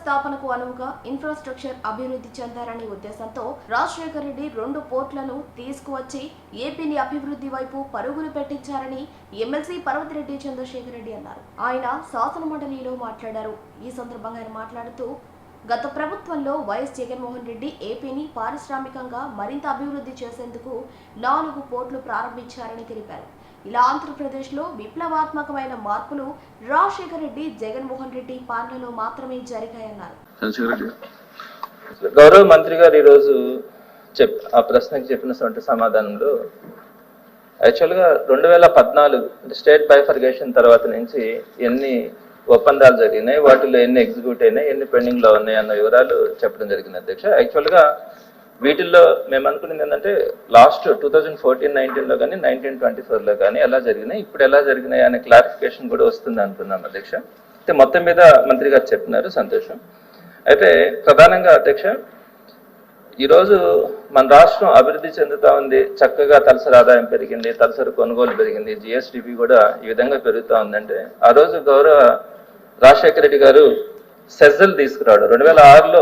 స్థాపనకు అనువుగా ఇన్ఫ్రాస్ట్రక్చర్ అభివృద్ధి చెందారనే ఉద్దేశంతో రాజశేఖర్ రెడ్డి 2 పోర్టులను తీసుకువచ్చి ఏపీని అభివృద్ధి వైపు పరుగులు పెట్టించారని ఎమ్మెల్సీ పర్వతిరెడ్డి చంద్రశేఖర్ రెడ్డి అన్నారు. ఆయన శాసనమండలిలో మాట్లాడారు. ఈ సందర్భంగా ఆయన మాట్లాడుతూ గత ప్రభుత్వంలో వైఎస్ జగన్మోహన్ రెడ్డి ఏపీని పారిశ్రామికంగా మరింత అభివృద్ధి చేసేందుకు 4 పోర్టులు ప్రారంభించారని తెలిపారు. ఇలా ఆంధ్రప్రదేశ్లో విప్లవాత్మకమైన మార్పులు రాజశేఖర్ రెడ్డి జగన్మోహన్ రెడ్డి పాలనలో మాత్రమే జరిగాయన్నారు. గౌరవ మంత్రి గారు ఈరోజు ఆ ప్రశ్నకి చెప్పినటువంటి సమాధానంలో యాక్చువల్గా 2014 స్టేట్ బైఫర్గేషన్ తర్వాత నుంచి ఎన్ని ఒప్పందాలు జరిగినాయి, వాటిలో ఎన్ని ఎగ్జిక్యూట్ అయినాయి, ఎన్ని పెండింగ్లో ఉన్నాయి అన్న వివరాలు చెప్పడం జరిగింది అధ్యక్ష. యాక్చువల్గా వీటిల్లో మేము అనుకున్నది ఏంటంటే లాస్ట్ 2014-19లో కానీ 1924లో కానీ ఎలా జరిగినాయి, ఇప్పుడు ఎలా జరిగినాయి అనే క్లారిఫికేషన్ కూడా వస్తుంది అనుకున్నాం అధ్యక్ష. అయితే మొత్తం మీద మంత్రి గారు చెప్పినారు, సంతోషం. అయితే ప్రధానంగా అధ్యక్ష ఈరోజు మన రాష్ట్రం అభివృద్ధి చెందుతూ ఉంది, చక్కగా తలసరి ఆదాయం పెరిగింది, తలసరి కొనుగోలు పెరిగింది, జిఎస్డిపి కూడా ఈ విధంగా పెరుగుతూ ఉందంటే ఆ రోజు గౌరవ రాజశేఖర రెడ్డి గారు సెజ్లు తీసుకురావడం 2006లో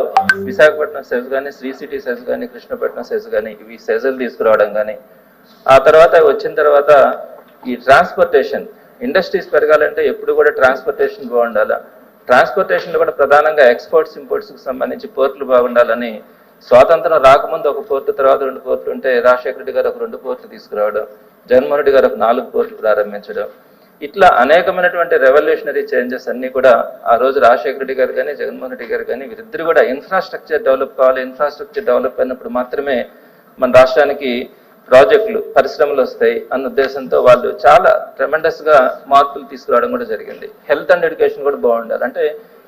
విశాఖపట్నం సెజ్ కానీ, శ్రీ సిటీ సెజ్ కానీ, కృష్ణపట్నం సెజ్ కానీ ఇవి సెజ్లు తీసుకురావడం కానీ, ఆ తర్వాత వచ్చిన తర్వాత ఈ ట్రాన్స్పోర్టేషన్ ఇండస్ట్రీస్ పెరగాలంటే ఎప్పుడు కూడా ట్రాన్స్పోర్టేషన్ బాగుండాలా, ట్రాన్స్పోర్టేషన్లో కూడా ప్రధానంగా ఎక్స్పోర్ట్స్ ఇంపోర్ట్స్కి సంబంధించి పోర్టులు బాగుండాలని స్వాతంత్రం రాకముందు ఒక పోర్టు, తర్వాత 2 పోర్టులు ఉంటే రాజశేఖర రెడ్డి గారు ఒక 2 పోర్టులు తీసుకురావడం, జగన్మోహన్ రెడ్డి గారు ఒక 4 పోర్టులు ప్రారంభించడం, ఇట్లా అనేకమైనటువంటి రెవల్యూషనరీ చేంజెస్ అన్ని కూడా ఆ రోజు రాజశేఖర రెడ్డి గారు కానీ, జగన్మోహన్ రెడ్డి గారు కానీ వీరిద్దరు కూడా ఇన్ఫ్రాస్ట్రక్చర్ డెవలప్ కావాలి, ఇన్ఫ్రాస్ట్రక్చర్ డెవలప్ అయినప్పుడు మాత్రమే మన రాష్ట్రానికి ప్రాజెక్టులు, పరిశ్రమలు వస్తాయి అన్న ఉద్దేశంతో వాళ్ళు చాలా ట్రెమెండస్గా మార్పులు తీసుకురావడం కూడా జరిగింది. హెల్త్ అండ్ ఎడ్యుకేషన్ కూడా బాగుండాలి, అంటే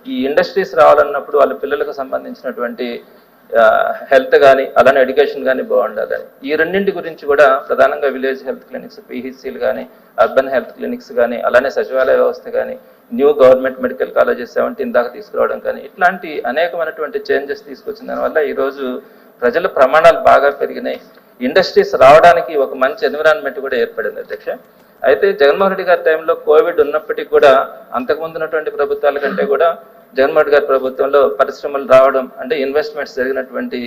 ఈ ఇండస్ట్రీస్ రావాలన్నప్పుడు వాళ్ళ పిల్లలకు సంబంధించినటువంటి హెల్త్ కానీ అలానే ఎడ్యుకేషన్ కానీ బాగుండాలని ఈ రెండింటి గురించి కూడా ప్రధానంగా విలేజ్ హెల్త్ క్లినిక్స్, పిహెచ్సిలు కానీ, అర్బన్ హెల్త్ క్లినిక్స్ కానీ, అలానే సచివాలయ వ్యవస్థ కానీ, న్యూ గవర్నమెంట్ మెడికల్ కాలేజెస్ 17 దాకా తీసుకురావడం కానీ ఇట్లాంటి అనేకమైనటువంటి చేంజెస్ తీసుకొచ్చిన దానివల్ల ఈరోజు ప్రజల ప్రమాణాలు బాగా పెరిగినాయి, ఇండస్ట్రీస్ రావడానికి ఒక మంచి ఎన్విరాన్మెంట్ కూడా ఏర్పడింది అధ్యక్ష. అయితే జగన్మోహన్ రెడ్డి గారి టైంలో కోవిడ్ ఉన్నప్పటికీ కూడా అంతకుముందు ఉన్నటువంటి ప్రభుత్వాల కంటే కూడా జగన్మోహన్ రెడ్డి గారి ప్రభుత్వంలో పరిశ్రమలు రావడం అంటే ఇన్వెస్ట్మెంట్స్ జరిగినటువంటి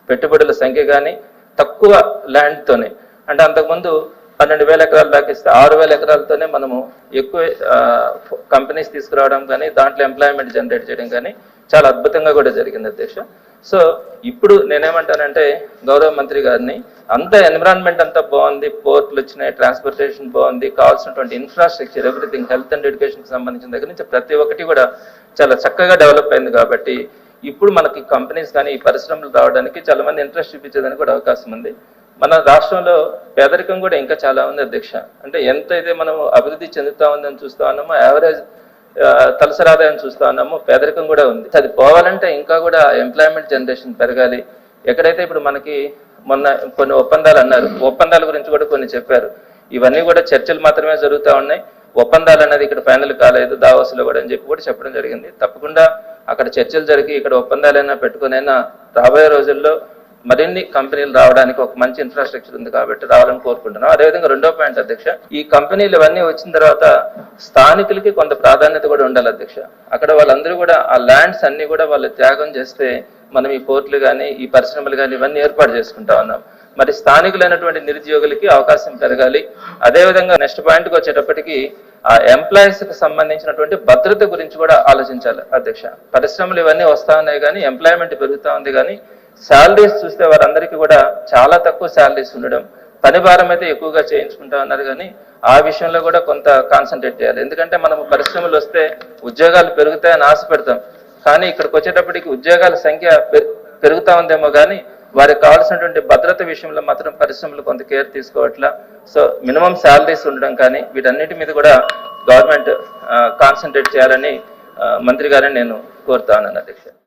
పెట్టుబడుల సంఖ్య కానీ తక్కువ ల్యాండ్తోనే, అంటే అంతకుముందు 12,000 ఎకరాలు దాకా ఇస్తే 6,000 ఎకరాలతోనే మనము ఎక్కువ కంపెనీస్ తీసుకురావడం కానీ దాంట్లో ఎంప్లాయ్మెంట్ జనరేట్ చేయడం కానీ చాలా అద్భుతంగా కూడా జరిగింది అధ్యక్ష. సో ఇప్పుడు నేనేమంటానంటే గౌరవ మంత్రి గారిని అంత ఎన్విరాన్మెంట్ అంతా బాగుంది, పోర్టులు వచ్చినాయి, ట్రాన్స్పోర్టేషన్ బాగుంది, కావాల్సినటువంటి ఇన్ఫ్రాస్ట్రక్చర్ ఎవ్రీథింగ్ హెల్త్ అండ్ ఎడ్యుకేషన్కి సంబంధించిన దగ్గర నుంచి ప్రతి ఒక్కటి కూడా చాలా చక్కగా డెవలప్ అయింది. కాబట్టి ఇప్పుడు మనకి కంపెనీస్ కానీ ఈ పరిశ్రమలు రావడానికి చాలా మంది ఇంట్రెస్ట్ చూపించేదానికి కూడా అవకాశం ఉంది. మన రాష్ట్రంలో పేదరికం కూడా ఇంకా చాలా ఉంది అధ్యక్ష. అంటే ఎంత అయితే మనం అభివృద్ధి చెందుతా ఉందని చూస్తా ఉన్నామో, యావరేజ్ తలసరి ఆదాయం చూస్తా ఉన్నామో పేదరికం కూడా ఉంది. అది పోవాలంటే ఇంకా కూడా ఎంప్లాయ్మెంట్ జనరేషన్ పెరగాలి. ఎక్కడైతే ఇప్పుడు మనకి మొన్న కొన్ని ఒప్పందాలు అన్నారు, ఒప్పందాల గురించి కూడా కొన్ని చెప్పారు, ఇవన్నీ కూడా చర్చలు మాత్రమే జరుగుతూ ఉన్నాయి, ఒప్పందాలు అనేది ఇక్కడ ఫైనల్ కాలేదు దావోస్లో కూడా అని చెప్పి కూడా చెప్పడం జరిగింది. తప్పకుండా అక్కడ చర్చలు జరిగి ఇక్కడ ఒప్పందాలైనా పెట్టుకునైనా రాబోయే రోజుల్లో మరిన్ని కంపెనీలు రావడానికి ఒక మంచి ఇన్ఫ్రాస్ట్రక్చర్ ఉంది కాబట్టి రావాలని కోరుకుంటున్నాం. అదేవిధంగా 2వ పాయింట్ అధ్యక్ష, ఈ కంపెనీలు ఇవన్నీ వచ్చిన తర్వాత స్థానికులకి కొంత ప్రాధాన్యత కూడా ఉండాలి అధ్యక్ష. అక్కడ వాళ్ళందరూ కూడా ఆ ల్యాండ్స్ అన్ని కూడా వాళ్ళు త్యాగం చేస్తే మనం ఈ పోర్టులు కానీ ఈ పరిశ్రమలు కానీ ఇవన్నీ ఏర్పాటు చేసుకుంటా ఉన్నాం. మరి స్థానికులైనటువంటి నిరుద్యోగులకి అవకాశం పెరగాలి. అదేవిధంగా నెక్స్ట్ పాయింట్కి వచ్చేటప్పటికి ఆ ఎంప్లాయీస్కి సంబంధించినటువంటి భద్రత గురించి కూడా ఆలోచించాలి అధ్యక్ష. పరిశ్రమలు ఇవన్నీ వస్తా ఉన్నాయి కానీ ఎంప్లాయ్మెంట్ పెరుగుతూ ఉంది కానీ శాలరీస్ చూస్తే వారందరికీ కూడా చాలా తక్కువ శాలరీస్ ఉండడం, పని భారం అయితే ఎక్కువగా చేయించుకుంటా ఉన్నారు కానీ ఆ విషయంలో కూడా కొంత కాన్సన్ట్రేట్ చేయాలి. ఎందుకంటే మనం పరిశ్రమలు వస్తే ఉద్యోగాలు పెరుగుతాయని ఆశ పెడతాం, కానీ ఇక్కడికి వచ్చేటప్పటికి ఉద్యోగాల సంఖ్య పెరుగుతూ ఉందేమో కానీ వారికి కావాల్సినటువంటి భద్రత విషయంలో మాత్రం పరిశ్రమలు కొంత కేర్ తీసుకోవట్లా. సో మినిమం శాలరీస్ ఉండడం కానీ వీటన్నిటి మీద కూడా గవర్నమెంట్ కాన్సన్ట్రేట్ చేయాలని మంత్రి గారిని నేను కోరుతా ఉన్నాను అధ్యక్ష.